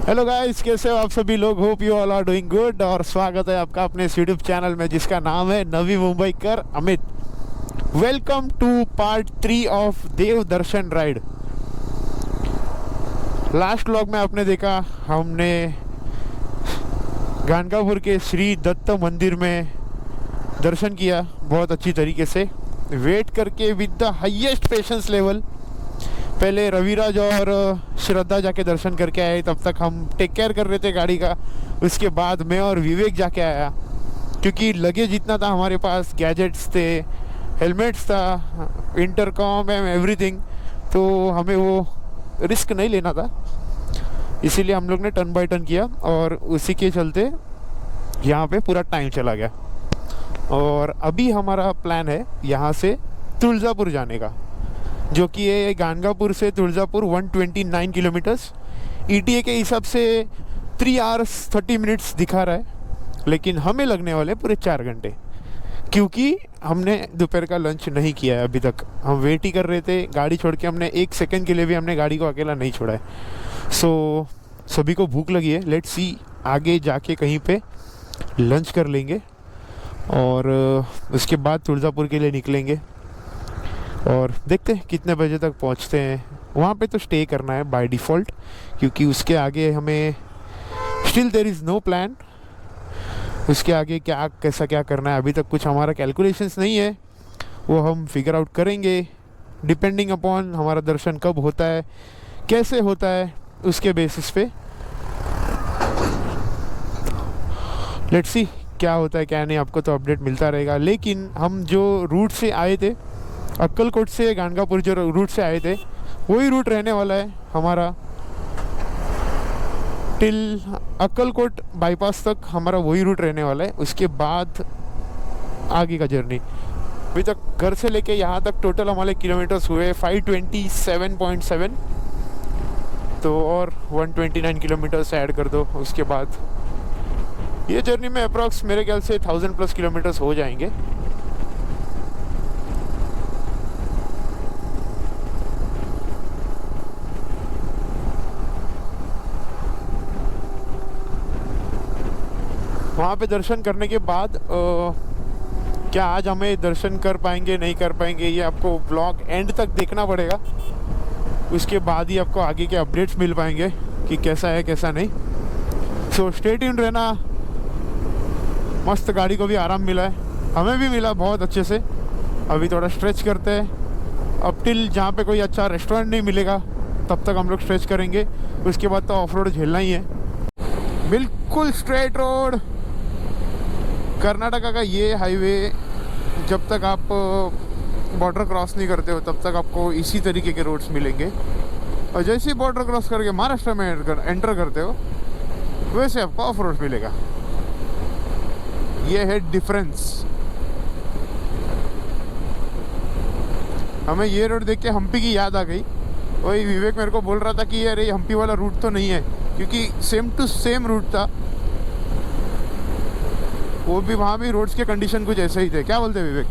Hello guys, कैसे हो आप सभी लोग। Hope you all are doing good. और स्वागत है आपका अपने इस यूट्यूब चैनल में जिसका नाम है नवी मुंबई कर Amit. Welcome to part 3 of Dev Darshan ride. Last vlog में आपने देखा हमने गानकापुर के श्री दत्त मंदिर में दर्शन किया बहुत अच्छी तरीके से, वेट करके with the highest patience level. पहले रविराज और श्रद्धा जाके दर्शन करके आए, तब तक हम टेक केयर कर रहे थे गाड़ी का। उसके बाद मैं और विवेक जाके आया, क्योंकि लगेज जितना था हमारे पास, गैजेट्स थे, हेलमेट्स था, इंटरकॉम एंड एवरीथिंग, तो हमें वो रिस्क नहीं लेना था। इसीलिए हम लोग ने टर्न बाय टर्न किया और उसी के चलते यहाँ पे पूरा टाइम चला गया। और अभी हमारा प्लान है यहाँ से तुलजापुर जाने का, जो कि है गानकापुर से तुलजापुर 129 किलोमीटर्स। ईटीए के हिसाब से 3 hours 30 minutes दिखा रहा है, लेकिन हमें लगने वाले पूरे 4 घंटे, क्योंकि हमने दोपहर का लंच नहीं किया है अभी तक। हम वेट ही कर रहे थे, गाड़ी छोड़ के हमने 1 सेकंड के लिए भी हमने गाड़ी को अकेला नहीं छोड़ा है। सो सभी को भूख लगी है। लेट्स सी, आगे जाके कहीं पे लंच कर लेंगे और उसके बाद तुलजापुर के लिए निकलेंगे और देखते हैं कितने बजे तक पहुंचते हैं। वहाँ पे तो स्टे करना है बाय डिफ़ॉल्ट, क्योंकि उसके आगे हमें still there is no plan. उसके आगे क्या कैसा क्या करना है अभी तक कुछ हमारा कैलकुलेशंस नहीं है, वो हम फिगर आउट करेंगे डिपेंडिंग अपॉन हमारा दर्शन कब होता है, कैसे होता है, उसके बेसिस पे। लेट्स सी क्या होता है क्या नहीं, आपको तो अपडेट मिलता रहेगा। लेकिन हम जो रूट से आए थे, अक्कलकोट से गानकापुर जो रूट से आए थे, वही रूट रहने वाला है हमारा टिल अक्कलकोट बाईपास तक। हमारा वही रूट रहने वाला है। उसके बाद आगे का जर्नी। अभी तक घर से लेके यहाँ तक टोटल हमारे किलोमीटर्स हुए 527.7, तो और 129 किलोमीटर्स ऐड कर दो। उसके बाद ये जर्नी में अप्रॉक्स मेरे ख्याल से 1000+ किलोमीटर्स हो जाएंगे। वहाँ पे दर्शन करने के बाद क्या आज हमें दर्शन कर पाएंगे नहीं कर पाएंगे, ये आपको ब्लॉग एंड तक देखना पड़ेगा। उसके बाद ही आपको आगे के अपडेट्स मिल पाएंगे कि कैसा है कैसा नहीं। सो स्टे ट्यून्ड रहना। मस्त गाड़ी को भी आराम मिला है, हमें भी मिला बहुत अच्छे से। अभी थोड़ा स्ट्रेच करते हैं अब टिल जहाँ पे कोई अच्छा रेस्टोरेंट नहीं मिलेगा तब तक हम लोग स्ट्रेच करेंगे। उसके बाद तो ऑफ रोड झेलना ही है। बिल्कुल स्ट्रेट रोड कर्नाटका का ये हाईवे, जब तक आप बॉर्डर क्रॉस नहीं करते हो तब तक आपको इसी तरीके के रोड्स मिलेंगे, और जैसे ही बॉर्डर क्रॉस करके महाराष्ट्र में एंटर करते हो वैसे आपको ऑफ रोड मिलेगा। ये है डिफरेंस। हमें ये रोड देख के हम्पी की याद आ गई। वही विवेक मेरे को बोल रहा था कि यार ये हम्पी वाला रूट तो नहीं है, क्योंकि सेम टू सेम रूट था वो भी। वहाँ भी रोड्स के कंडीशन कुछ ऐसे ही थे। क्या बोलते विवेक?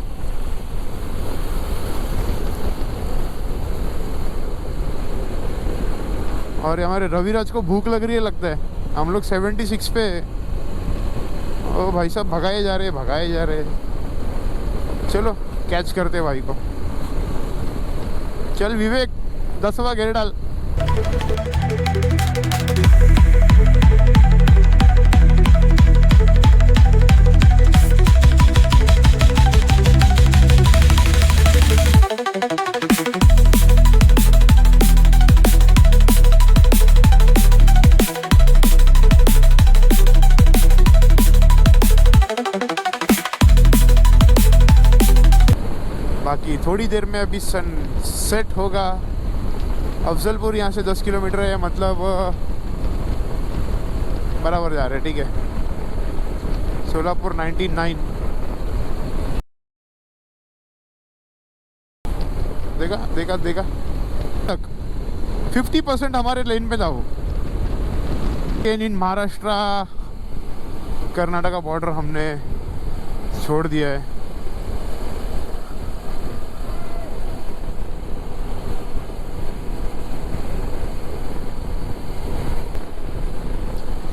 और हमारे रविराज को भूख लग रही है लगता है। हम लोग 76 पे। ओ भाई साहब भगाए जा रहे। चलो कैच करते भाई को। चल विवेक 10वां गेयर डाल। बाकी थोड़ी देर में अभी सन सेट होगा। अफजलपुर यहाँ से 10 किलोमीटर है, मतलब बराबर जा रहे हैं। ठीक है। सोलापुर 99। देखा तक 50% हमारे लेन पे था वो। इन महाराष्ट्र कर्नाटका बॉर्डर हमने छोड़ दिया है।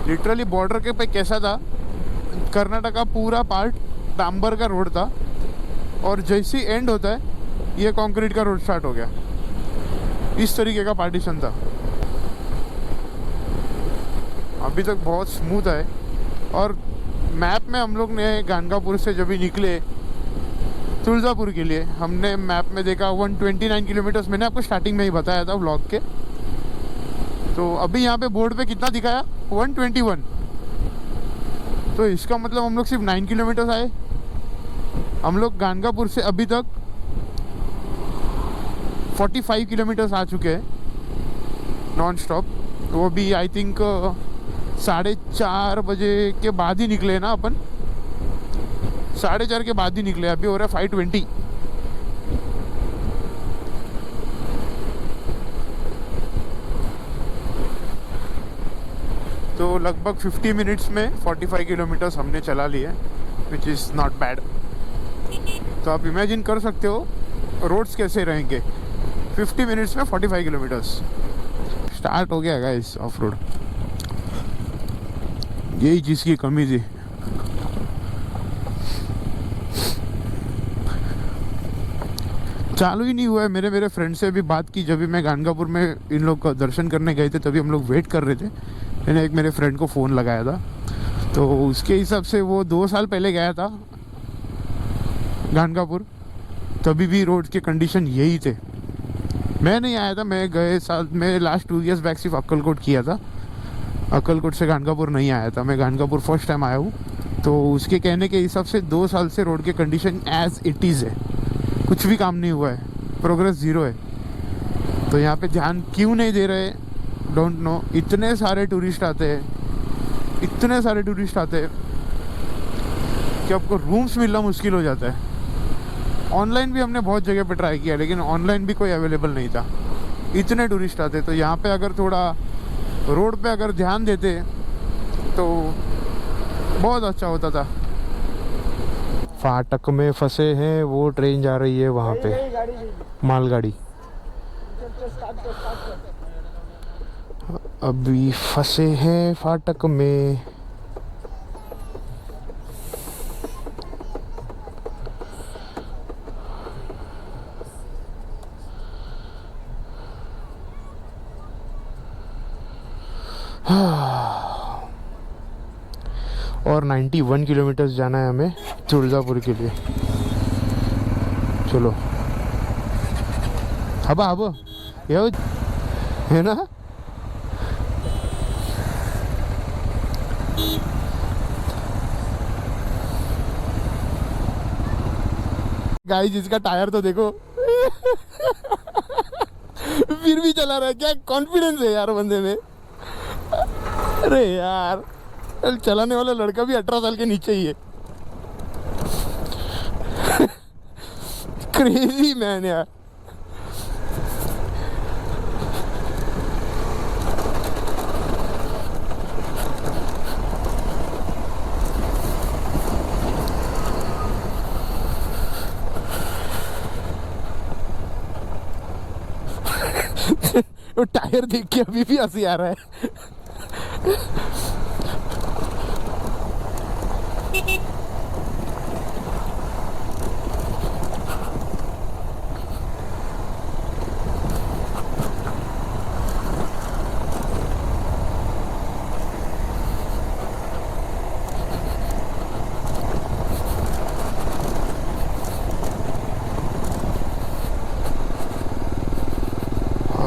लिटरली बॉर्डर के पे कैसा था, कर्नाटका पूरा पार्ट डांबर का रोड था और जैसे ही एंड होता है ये कंक्रीट का रोड स्टार्ट हो गया। इस तरीके का पार्टीशन था। अभी तक बहुत स्मूथ है। और मैप में हम लोग ने गानगापुर से जब भी निकले तुलजापुर के लिए, हमने मैप में देखा 129 किलोमीटर्स। मैंने आपको स्टार्टिंग में ही बताया था व्लॉग के। तो अभी यहाँ पे बोर्ड पे कितना दिखाया, 121। तो इसका मतलब हम लोग सिर्फ 9 किलोमीटर्स आए। हम लोग गानगापुर से अभी तक 45 किलोमीटर्स आ चुके हैं नॉन स्टॉप। वो भी आई थिंक 4:30 बजे के बाद ही निकले ना अपन, 4:30 के बाद ही निकले। अभी हो रहा है 5:20। तो लगभग 50 मिनट्स में 45 किलोमीटर्स हमने चला लिए, विच इज़ नॉट बैड। तो आप इमेजिन कर सकते हो रोड्स कैसे रहेंगे 50 मिनट्स में 45 किलोमीटर्स। स्टार्ट हो गया गाइस ऑफ रोड। यही चीज़ की कमी थी। चालू ही नहीं हुआ है। मेरे फ्रेंड से भी बात की, जब भी मैं गानगापुर में इन लोग का दर्शन करने गए थे तभी हम लोग वेट कर रहे थे। मैंने एक मेरे फ्रेंड को फ़ोन लगाया था, तो उसके हिसाब से वो 2 साल पहले गया था गानगापुर, तभी भी रोड के कंडीशन यही थे। मैं नहीं आया था, मैं गए साल में लास्ट 2 ईयर्स बैक सिर्फ अक्कलकोट किया था। अक्कलकोट से गानगापुर नहीं आया था मैं, गानगापुर फर्स्ट टाइम आया हूँ। तो उसके कहने के हिसाब से 2 साल से रोड के कंडीशन एज इट इज़ है, कुछ भी काम नहीं हुआ है, प्रोग्रेस ज़ीरो है। तो यहाँ पे ध्यान क्यों नहीं दे रहे, डोंट नो। इतने सारे टूरिस्ट आते हैं, इतने सारे टूरिस्ट आते हैं कि आपको रूम्स मिलना मुश्किल हो जाता है। ऑनलाइन भी हमने बहुत जगह पे ट्राई किया, लेकिन ऑनलाइन भी कोई अवेलेबल नहीं था, इतने टूरिस्ट आते। तो यहाँ पे अगर थोड़ा रोड पे अगर ध्यान देते तो बहुत अच्छा होता था। फाटक में फंसे हैं, वो ट्रेन जा रही है वहाँ पे, मालगाड़ी। अभी फंसे हैं फाटक में। और 91 किलोमीटर्स जाना है हमें तुलजापुर के लिए। चलो अब ये है ना। गाइस इसका टायर तो देखो फिर भी चला रहा है। क्या कॉन्फिडेंस है यार बंदे में। अरे यार चलाने वाला लड़का भी 18 साल के नीचे ही है। क्रेजी मैन यार। वो टायर देख के अभी भी हंसी आ रहा है।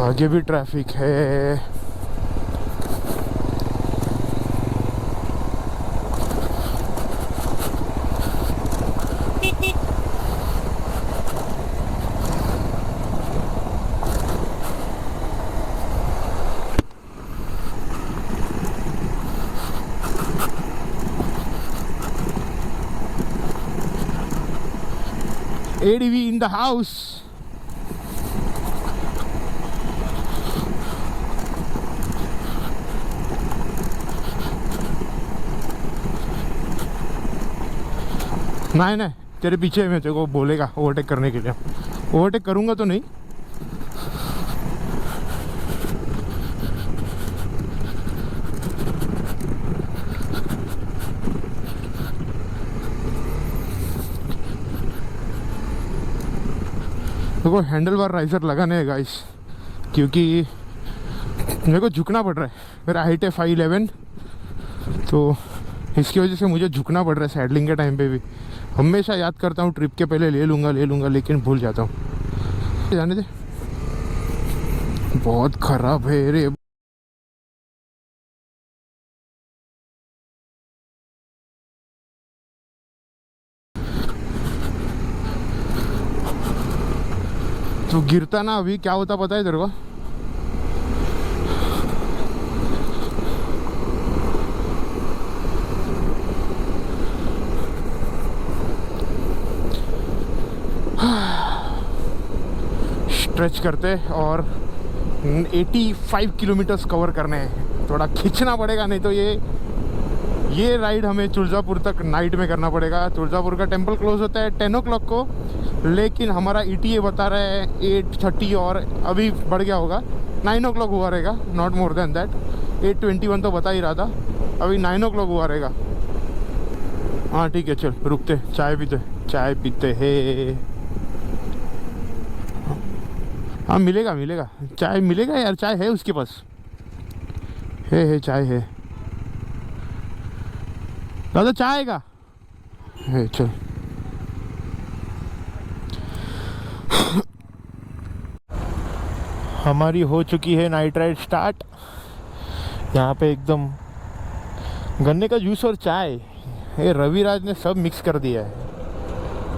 आगे भी ट्रैफिक है। ADV in the house. नहीं तेरे पीछे मैं तेरे को बोलेगा ओवरटेक करने के लिए। ओवरटेक करूँगा तो नहीं। को हैंडल बार राइजर लगाने है गाइस, क्योंकि मेरे को झुकना पड़ रहा है। मेरा हाइट है 5'11", तो इसकी वजह से मुझे झुकना पड़ रहा है सैडलिंग के टाइम पे भी। हमेशा याद करता हूँ ट्रिप के पहले ले लूँगा, लेकिन भूल जाता हूँ। जाने दे, बहुत खराब है रे। तो गिरता ना अभी क्या होता पता है तेरे को? स्ट्रेच करते और 85 किलोमीटर्स कवर करने हैं। थोड़ा खींचना पड़ेगा, नहीं तो ये राइड हमें तुलजापुर तक नाइट में करना पड़ेगा। तुलजापुर का टेम्पल क्लोज होता है 10 o'clock को, लेकिन हमारा ETA बता रहा है 8:30 और अभी बढ़ गया होगा, 9 o'clock हुआ रहेगा, नॉट मोर देन दैट। 8:21 तो बता ही रहा था, अभी 9 o'clock हुआ रहेगा। हाँ ठीक है, चल रुकते, चाय पीते है। हाँ मिलेगा चाय मिलेगा यार, चाय है उसके पास, है चाय है। दादा चाय का है, चल। हमारी हो चुकी है नाइट राइड स्टार्ट। यहाँ पे एकदम गन्ने का जूस और चाय, ये रविराज ने सब मिक्स कर दिया है।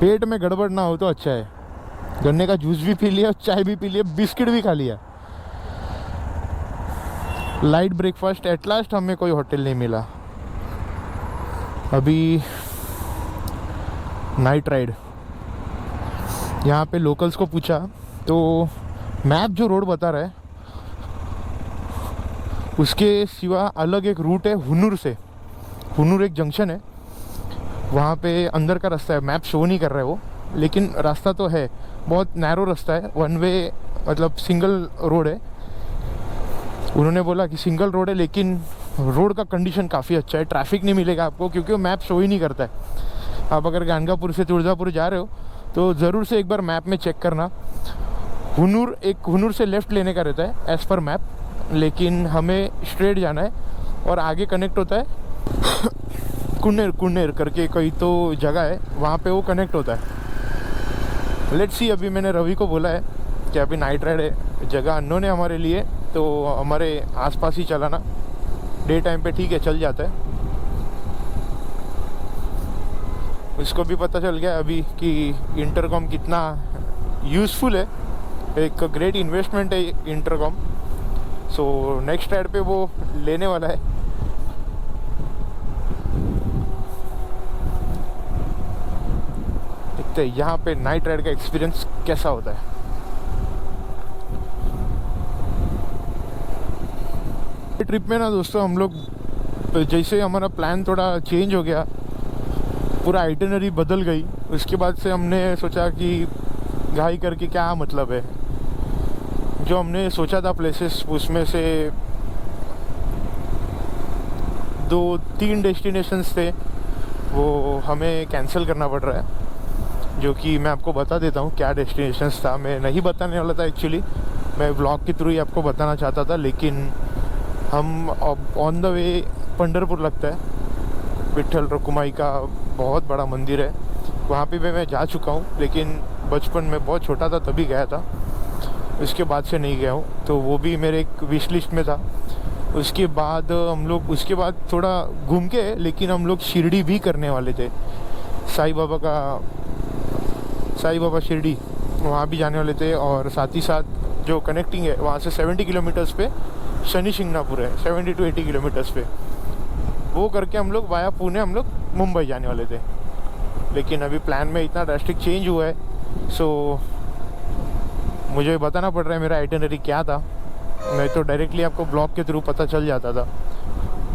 पेट में गड़बड़ ना हो तो अच्छा है। गन्ने का जूस भी पी लिया, चाय भी पी लिया, बिस्किट भी खा लिया। Light breakfast. एट लास्ट हमें कोई होटल नहीं मिला। अभी नाइट राइड। यहाँ पे लोकल्स को पूछा तो मैप जो रोड बता रहा है उसके सिवा अलग एक रूट है हुनूर से। हुनूर एक जंक्शन है, वहाँ पे अंदर का रास्ता है। मैप शो नहीं कर रहा है वो, लेकिन रास्ता तो है। बहुत नैरो रास्ता है, 1 वे, मतलब सिंगल रोड है। उन्होंने बोला कि सिंगल रोड है, लेकिन रोड का कंडीशन काफ़ी अच्छा है। ट्रैफिक नहीं मिलेगा आपको, क्योंकि वो मैप शो ही नहीं करता है। आप अगर गानगापुर से तुलजापुर जा रहे हो तो ज़रूर से एक बार मैप में चेक करना। हुनूर से लेफ़्ट लेने का रहता है एज़ पर मैप, लेकिन हमें स्ट्रेट जाना है और आगे कनेक्ट होता है कुन्नेर करके कोई तो जगह है, वहाँ पे वो कनेक्ट होता है। Let's see. अभी मैंने रवि को बोला है कि अभी नाइट राइड है, जगह अननोन है हमारे लिए, तो हमारे आसपास ही चलाना। डे टाइम पे ठीक है, चल जाता है। उसको भी पता चल गया अभी कि इंटरकॉम कितना यूज़फुल है। एक ग्रेट इन्वेस्टमेंट है इंटरकॉम। सो नेक्स्ट राइड पे वो लेने वाला है। देखते हैं यहाँ पे नाइट राइड का एक्सपीरियंस कैसा होता है। ट्रिप में ना दोस्तों, हम लोग जैसे हमारा प्लान थोड़ा चेंज हो गया, पूरा आइटिनरी बदल गई। उसके बाद से हमने सोचा कि घाई करके क्या मतलब है। जो हमने सोचा था प्लेसेस, उसमें से 2-3 डेस्टिनेशंस थे, वो हमें कैंसिल करना पड़ रहा है। जो कि मैं आपको बता देता हूँ क्या डेस्टिनेशंस था। मैं नहीं बताने वाला था एक्चुअली, मैं व्लॉग के थ्रू ही आपको बताना चाहता था, लेकिन हम ऑन द वे पंढरपुर लगता है। विट्ठल रुक्माई का बहुत बड़ा मंदिर है, वहाँ पे भी मैं जा चुका हूँ, लेकिन बचपन में बहुत छोटा था तभी गया था। उसके बाद से नहीं गया हूँ, तो वो भी मेरे एक विश लिस्ट में था। उसके बाद हम लोग थोड़ा घूम के, लेकिन हम लोग शिरडी भी करने वाले थे। साईं बाबा शिरडी, वहाँ भी जाने वाले थे। और साथ ही साथ जो कनेक्टिंग है वहाँ से 70 किलोमीटर्स पे शनि शिंगणापुर है, 70 to 80 किलोमीटर्स पे। वो करके हम लोग वाया पुणे हम लोग मुंबई जाने वाले थे। लेकिन अभी प्लान में इतना ड्रास्टिक चेंज हुआ है, सो मुझे बताना पड़ रहा है मेरा आइटिनरी क्या था। मैं तो डायरेक्टली आपको ब्लॉग के थ्रू पता चल जाता था।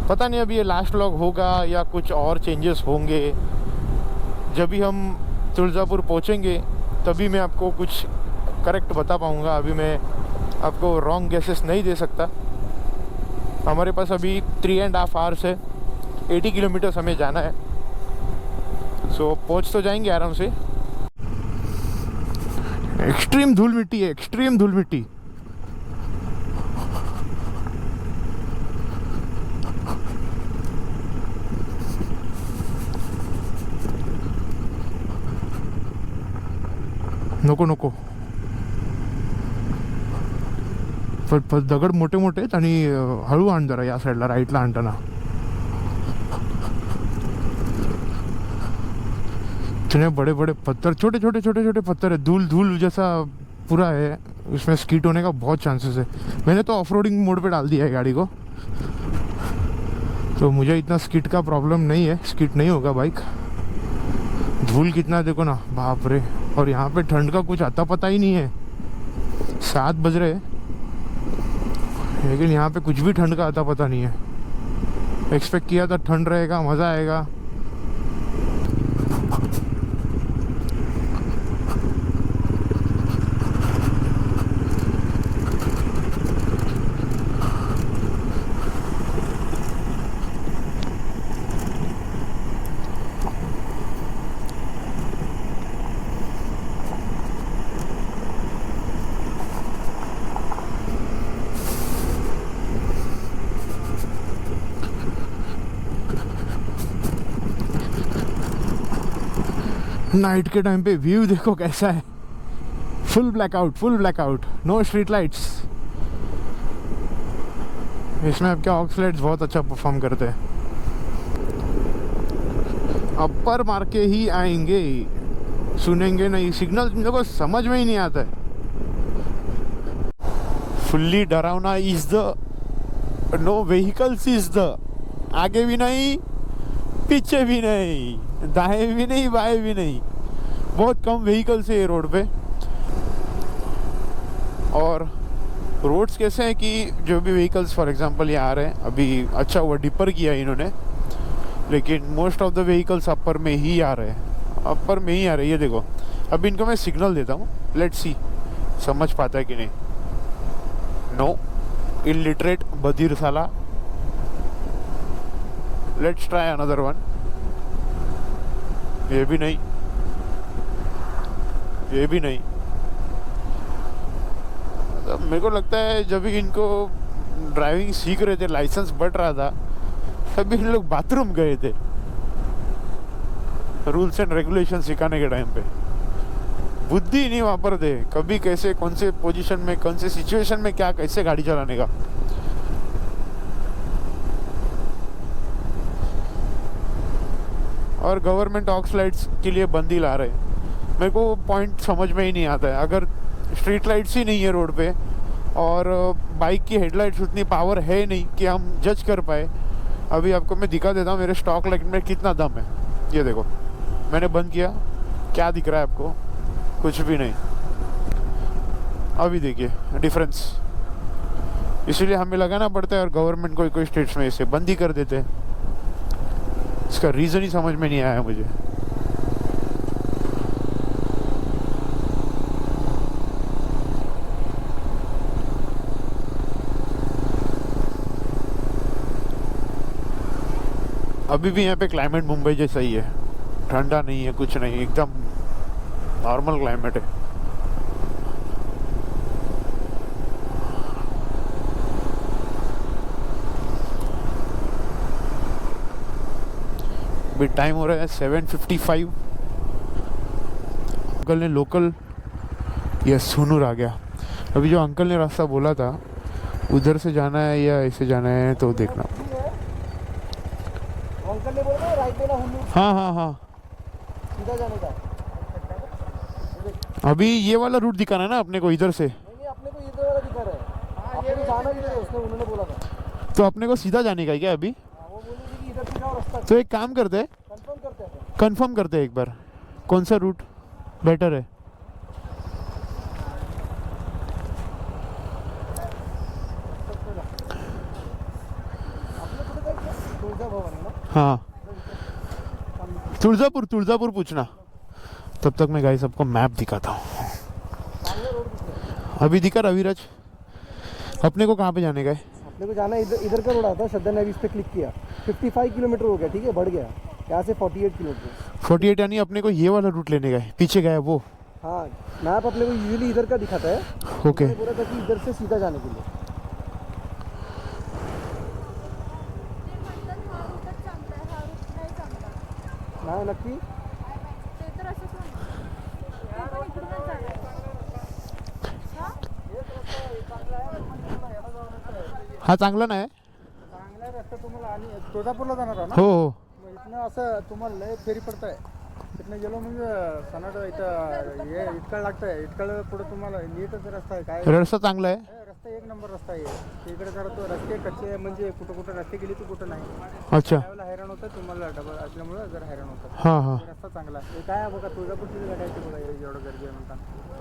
पता नहीं अभी ये लास्ट ब्लॉग होगा या कुछ और चेंजेस होंगे। जब भी हम तुलजापुर पहुँचेंगे तभी मैं आपको कुछ करेक्ट बता पाऊँगा। अभी मैं आपको रॉन्ग गेसेस नहीं दे सकता। हमारे पास अभी 3.5 आवर्स है, 80 किलोमीटर्स हमें जाना है। सो पहुँच तो जाएंगे आराम से। एक्सट्रीम धूल मिट्टी है, एक्सट्रीम धूल मिट्टी। नको नको, पण दगड मोठे मोठे आहेत आणि हळू आण जरा या साईडला, राईटला आणताना। इतने बड़े बड़े पत्थर, छोटे छोटे छोटे छोटे पत्थर है, धूल धूल जैसा पूरा है, उसमें स्कीट होने का बहुत चांसेस है। मैंने तो ऑफ रोडिंग मोड पे डाल दिया है गाड़ी को, तो मुझे इतना स्कीट का प्रॉब्लम नहीं है, स्कीट नहीं होगा बाइक। धूल कितना देखो ना, बाप रे। और यहाँ पे ठंड का कुछ आता पता ही नहीं है। 7 बज रहे हैं लेकिन यहाँ पे कुछ भी ठंड का आता पता नहीं है। एक्सपेक्ट किया था ठंड रहेगा, मज़ा आएगा। नाइट के टाइम पे व्यू देखो कैसा है, full blackout, full blackout, no street lights. इसमें आपके ऑक्स लाइट्स बहुत अच्छा परफॉर्म करते हैं। अपर मार के ही आएंगे, सुनेंगे नहीं, सिग्नल मेरे को समझ में ही नहीं आता है। फुल्ली डरावना is the no vehicles is the, आगे भी नहीं पीछे भी नहीं, दाएं भी नहीं बाएं भी नहीं, बहुत कम व्हीकल्स है ये रोड पे। और रोड्स कैसे हैं कि जो भी व्हीकल्स फॉर एग्जांपल ये आ रहे हैं, अभी अच्छा हुआ डिपर किया इन्होंने, लेकिन मोस्ट ऑफ द व्हीकल्स अपर में ही आ रहे हैं, अपर में ही आ रहे हैं। ये देखो, अभी इनको मैं सिग्नल देता हूँ, लेट्स सी समझ पाता है कि नहीं। नो, इलिटरेट बधिर साला। Let's try another one. ये भी नहीं, ये भी नहीं। तो मेरे को लगता है जब भी इनको ड्राइविंग सीख रहे थे, लाइसेंस बट रहा था, तभी इन लोग बाथरूम गए थे रूल्स एंड रेगुलेशन सिखाने के टाइम पे। बुद्धि नहीं वापरते कभी, कैसे कौन से पोजीशन में, कौन से सिचुएशन में क्या कैसे गाड़ी चलाने का। और गवर्नमेंट ऑक्स लाइट्स के लिए बंदी ला रहे हैं। मेरे को पॉइंट समझ में ही नहीं आता है। अगर स्ट्रीट लाइट्स ही नहीं है रोड पे और बाइक की हेडलाइट्स उतनी पावर है नहीं कि हम जज कर पाए। अभी आपको मैं दिखा देता हूँ मेरे स्टॉक लाइट में कितना दम है। ये देखो, मैंने बंद किया, क्या दिख रहा है आपको? कुछ भी नहीं। अभी देखिए डिफरेंस। इसीलिए हमें लगाना पड़ता है और गवर्नमेंट कोई स्टेट्स में इसे बंद ही कर देते हैं। इसका रीज़न ही समझ में नहीं आया मुझे। अभी भी यहाँ पे क्लाइमेट मुंबई जैसा ही है, ठंडा नहीं है, कुछ नहीं, एकदम नॉर्मल क्लाइमेट है। अभी टाइम हो रहा है 7:55। अंकल ने लोकल, यस हुनूर आ गया। अभी जो अंकल ने रास्ता बोला था उधर से जाना है या ऐसे जाना है तो देखना। अंकल ने बोला राइट लेना हुनूर। हाँ हाँ हाँ, सीधा जाने का। अभी ये वाला रूट दिखाना है ना अपने को इधर से। नहीं अपने को इधर वाला दिखा रहा है। ये जाना भी है, उसने उन्होंने बोला था। तो अपने को सीधा जाने का है क्या अभी? वो बोले कि इधर से जाओ रास्ता। तो एक काम करते हैं, कंफर्म करते हैं एक बार कौन सा रूट बेटर है। हाँ, तुळजापुर पूछना। तब तक मैं गाइस सबको मैप दिखाता हूँ। अभी दिखा रविराज? अपने को कहाँ पे जाने का है? अपने को जाना है इधर का रोड आता है, श्रद्धा ने इस पे क्लिक किया। 55 किलोमीटर हो गया, ठीक है, बढ़ गया यहाँ से 48 किलोमीटर। 48 यानी अपने को ये वाला रूट लेने का है, पीछे गया वो हाँ, मैप अपने को यूजुअली इधर का दिखाता है। ओके मैंने बोला था कि इधर से सीधा जाने के लिए। नाही नक्की हा चांगला नाही चांगला रस्ता तुम्हाला आणि तुळजापूरला जाणार आहे ना? हो हो मग इथनं असं तुम्हाला लय फेरी पडताय. इथनं गेलो म्हणजे सनाड इथं हे इटकळ लागतंय. इटकळ पुढे तुम्हाला नीटच रस्ता आहे. काय रस्ता चांगला आहे रस्ता एक नंबर रस्ता आहे. इकडे जरा तो रस्ते कच्चे आहे, म्हणजे कुठं कुठं रस्ते गेली तर कुठं नाही. अच्छा त्यावेळेला हैराण होतं तुम्हाला, डबल असल्यामुळे जरा हैराण होतं. हां हां रस्ता चांगला आहे. हे काय आहे बघा, तुळजापूरची गाडी आहे बघा, एवढं गर्दी आहे म्हणता.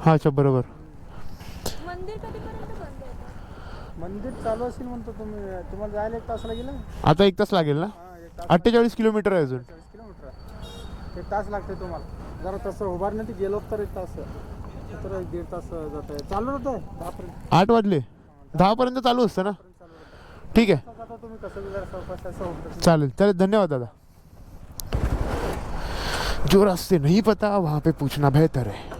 हां अच्छा बरोबर मंदिर कधीपर्यंत बंद होतं? मंदिर चालू असेल म्हणतो तुम्ही. तुम्हाला जायला 1 तास लागेल ना? आता 1 तास लागेल ना हां, 1 तास 48 किलोमीटर आहे अजून 40 किलोमीटर. 1 तास लागते तुम्हाला. जरा तसं उभारण्यात गेलो तर 1 तास, तर 1.5 तास जात आहे. चालू राहत आहे 10पर्यंत. 8 वाजले 10 पर्यंत चालू असतं ना ठीक आहे आता तुम्ही कसं बी जरा सावकाश असं होतं. चालेल चले धन्यवाद दादा जो रास्ते नहीं पता वहाँ पे पूछना बेहतर है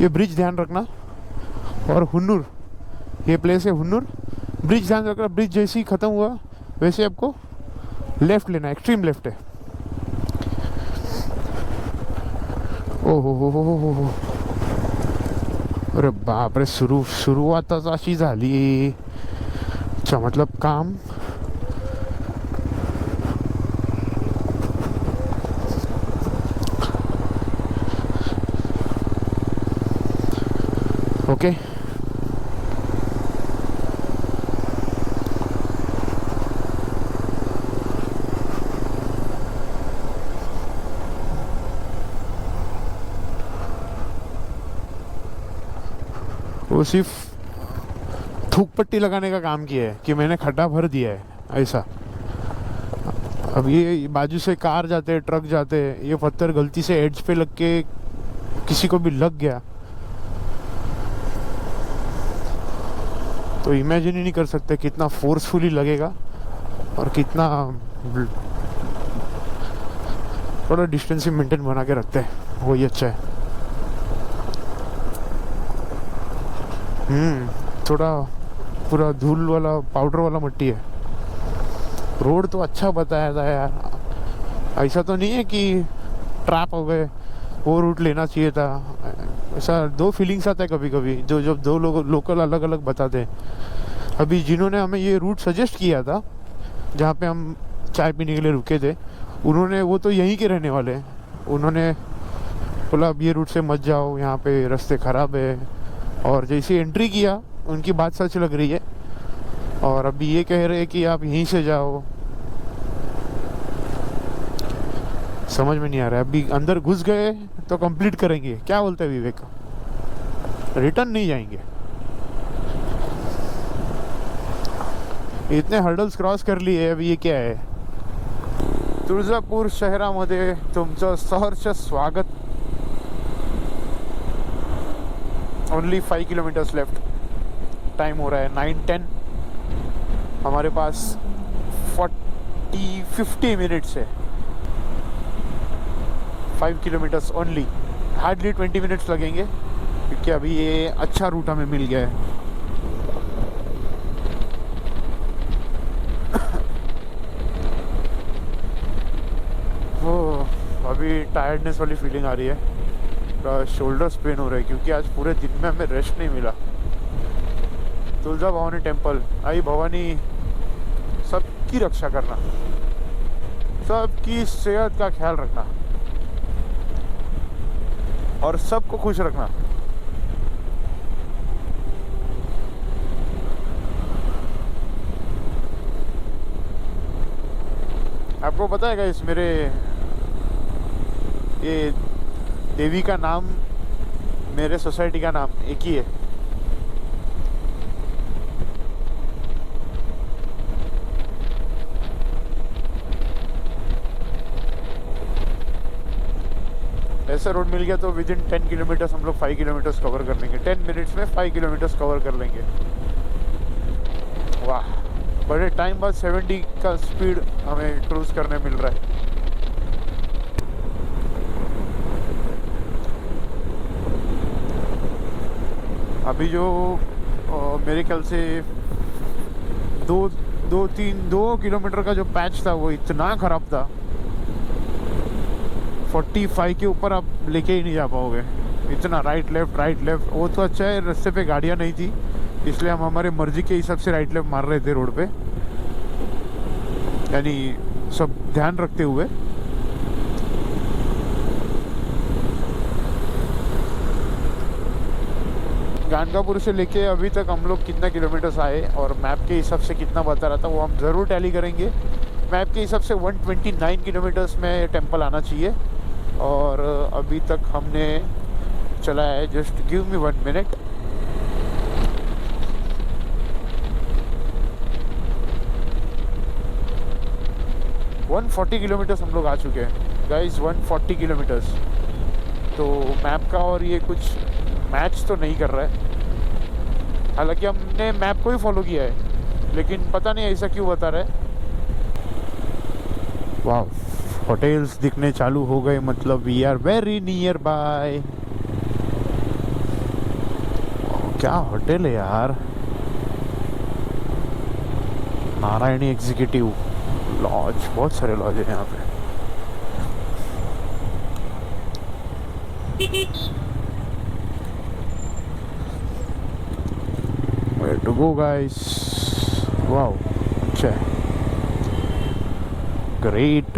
ये ब्रिज ध्यान रखना और हुन्नूर ये प्लेस है हुन्नूर ब्रिज ध्यान रखना ब्रिज जैसे ही ख़त्म हुआ वैसे आपको लेफ्ट लेना एक्सट्रीम लेफ्ट है ओ हो अरे बाप रे सुरुवातच अशी झाली अच्छा मतलब काम ओके वो सिर्फ थूक पट्टी लगाने का काम किया है कि मैंने खड्डा भर दिया है ऐसा अब ये बाजू से कार जाते हैं ट्रक जाते हैं ये पत्थर गलती से एड्ज पे लग के किसी को भी लग गया तो इमेजिन ही नहीं कर सकते कितना फोर्सफुली लगेगा और कितना थोड़ा डिस्टेंस मेंटेन बना के रखते हैं वही अच्छा है थोड़ा पूरा धूल वाला पाउडर वाला मिट्टी है रोड तो अच्छा बताया था यार ऐसा तो नहीं है कि ट्रैप हो गए वो रूट लेना चाहिए था ऐसा दो फीलिंग्स आता है कभी कभी जो जब दो लोग लोकल अलग अलग बताते हैं अभी जिन्होंने हमें ये रूट सजेस्ट किया था जहाँ पे हम चाय पीने के लिए रुके थे उन्होंने वो तो यहीं के रहने वाले हैं उन्होंने बोला अब ये रूट से मत जाओ यहाँ पे रास्ते ख़राब है और जैसे एंट्री किया उनकी बात सच लग रही है और अभी ये कह रहे हैं कि आप यहीं से जाओ समझ में नहीं आ रहा है अभी अंदर घुस गए तो कंप्लीट करेंगे क्या बोलते हैं विवेक रिटर्न नहीं जाएंगे इतने हर्डल्स क्रॉस कर लिए अभी ये क्या है तुळजापूर शहरामध्ये तुमचं सहर्ष स्वागत ओनली 5 किलोमीटर्स लेफ्ट टाइम हो रहा है 9:10 हमारे पास 50 मिनट्स है 5 किलोमीटर्स ओनली हार्डली 20 मिनट्स लगेंगे क्योंकि अभी ये अच्छा रूट हमें मिल गया है अभी टायर्डनेस वाली फीलिंग आ रही है शोल्डर्स पेन हो रहे हैं क्योंकि आज पूरे दिन में हमें रेस्ट नहीं मिला तुलजा भवानी टेम्पल आई भवानी सबकी रक्षा करना सबकी सेहत का ख्याल रखना और सबको खुश रखना आपको पता है गाइस मेरे ये देवी का नाम मेरे सोसाइटी का नाम एक ही है ऐसा रोड मिल गया तो विद इन 10 किलोमीटर्स हम लोग 5 किलोमीटर्स कवर कर लेंगे। 10 मिनट्स में 5 किलोमीटर्स कवर कर लेंगे। वाह, बड़े टाइम बाद 70 का स्पीड हमें क्रूज करने मिल रहा है। अभी जो मेरे ख्याल से 2 किलोमीटर का जो पैच था वो इतना ख़राब था, 45 के ऊपर आप लेके ही नहीं जा पाओगे। इतना राइट लेफ्ट। वो तो अच्छा है रास्ते पे गाड़ियाँ नहीं थी, इसलिए हम हमारे मर्जी के हिसाब से राइट लेफ्ट मार रहे थे रोड पे, यानी सब ध्यान रखते हुए। गानकापुर से लेके अभी तक हम लोग कितना किलोमीटर्स आए और मैप के हिसाब से कितना बता रहा था वो हम ज़रूर टैली करेंगे। मैप के हिसाब से 129 किलोमीटर्स में टेम्पल आना चाहिए और अभी तक हमने चला है, just give me 1 minute. One 140 kilometres हम लोग आ चुके हैं गाइस, 140 किलोमीटर्स। तो मैप का और ये कुछ मैच तो नहीं कर रहा है, हालांकि हमने मैप को ही फॉलो किया है, लेकिन पता नहीं ऐसा क्यों बता रहा है। वाह, होटल्स दिखने चालू हो गए, मतलब we are very near by. क्या होटल है यार, नारायणी एग्जीक्यूटिव लॉज, बहुत सारे लॉज है यहाँ पे। Where to go guys? Wow, अच्छा है, great।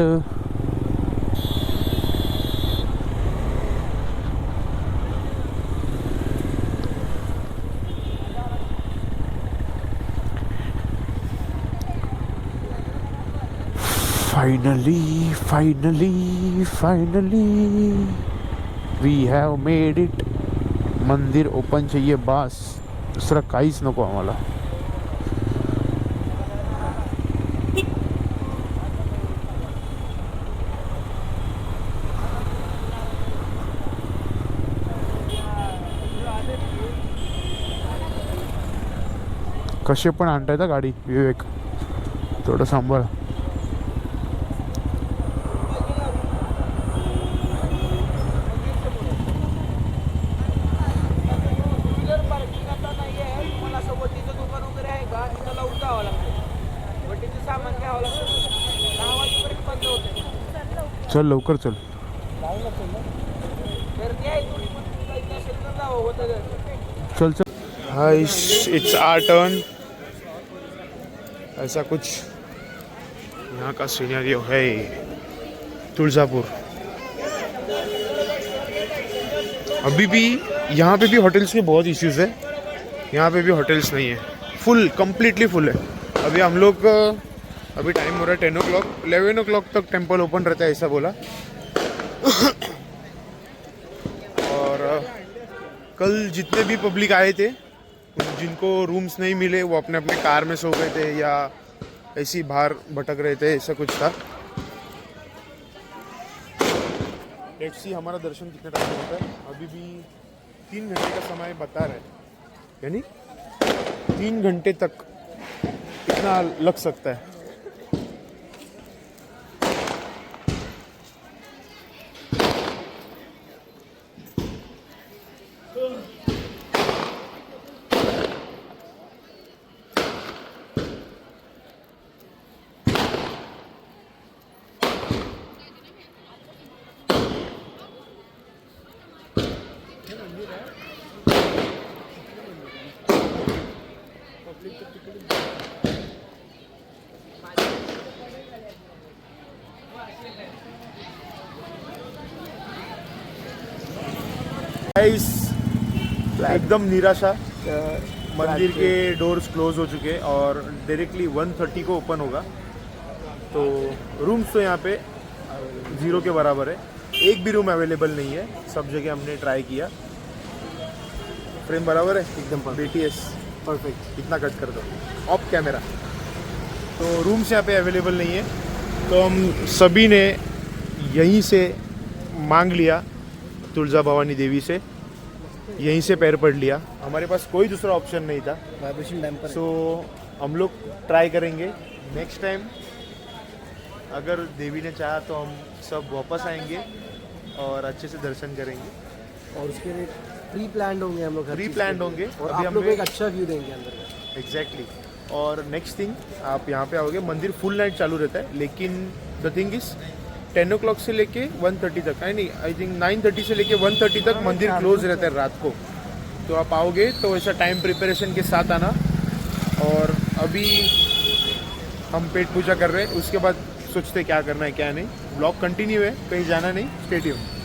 Finally we have made it। मंदिर ओपन चाहिए बस, दुसरं काहीच नको आम्हाला। कसे पण आणताय का गाडी विवेक, थोडं सांभाळ। चल लवकर चल। चल चल। हाइस, इट्स आवर टर्न। ऐसा कुछ यहाँ का सीनरियो है तुलजापुर। अभी भी यहाँ पे भी होटल्स के बहुत इश्यूज है, यहाँ पे भी होटल्स नहीं है, फुल कंप्लीटली फुल है। अभी हम लोग अभी टाइम हो रहा है 10 o'clock, 11 o'clock तक टेम्पल ओपन रहता है ऐसा बोला। और कल जितने भी पब्लिक आए थे, जिनको रूम्स नहीं मिले वो अपने अपने कार में सो गए थे या ऐसी बाहर भटक रहे थे, ऐसा कुछ था। लेट्स सी हमारा दर्शन कितने टाइम होता है। अभी भी 3 घंटे का समय बता रहा है, यानी 3 घंटे तक कितना लग सकता है। एकदम निराशा, मंदिर के डोर्स क्लोज हो चुके हैं और डायरेक्टली 1:30 को ओपन होगा। तो रूम्स तो यहाँ पे 0 के बराबर है, एक भी रूम अवेलेबल नहीं है। सब जगह हमने ट्राई किया। फ्रेम बराबर है एकदम, BTS परफेक्ट। इतना कट कर दो ऑफ कैमरा। तो रूम्स यहाँ पे अवेलेबल नहीं है, तो हम सभी ने यहीं से मांग लिया तुलजा भवानी देवी से, यहीं से पैर पड़ लिया, हमारे पास कोई दूसरा ऑप्शन नहीं था। वाइब्रेशन डैम्पर सो हम लोग ट्राई करेंगे नेक्स्ट टाइम, अगर देवी ने चाहा तो हम सब वापस आएंगे और अच्छे से दर्शन करेंगे। और उसके लिए प्री प्लान होंगे हम लोग, प्री प्लान होंगे और अभी आप लोग को हमें एक अच्छा व्यू देंगे अंदर का। एग्जैक्टली। और नेक्स्ट थिंग, आप यहाँ पे आओगे, मंदिर फुल नाइट चालू रहता है, लेकिन द थिंग इज 10 o'clock से लेके 1:30 तक, नहीं आई थिंक 9:30 से लेके 1:30 तक मंदिर क्लोज रहता है रात को। तो आप आओगे तो ऐसा टाइम प्रिपरेशन के साथ आना। और अभी हम पेट पूजा कर रहे हैं, उसके बाद सोचते क्या करना है क्या नहीं। ब्लॉग कंटिन्यू है, कहीं जाना नहीं, स्टे ट्यून्ड।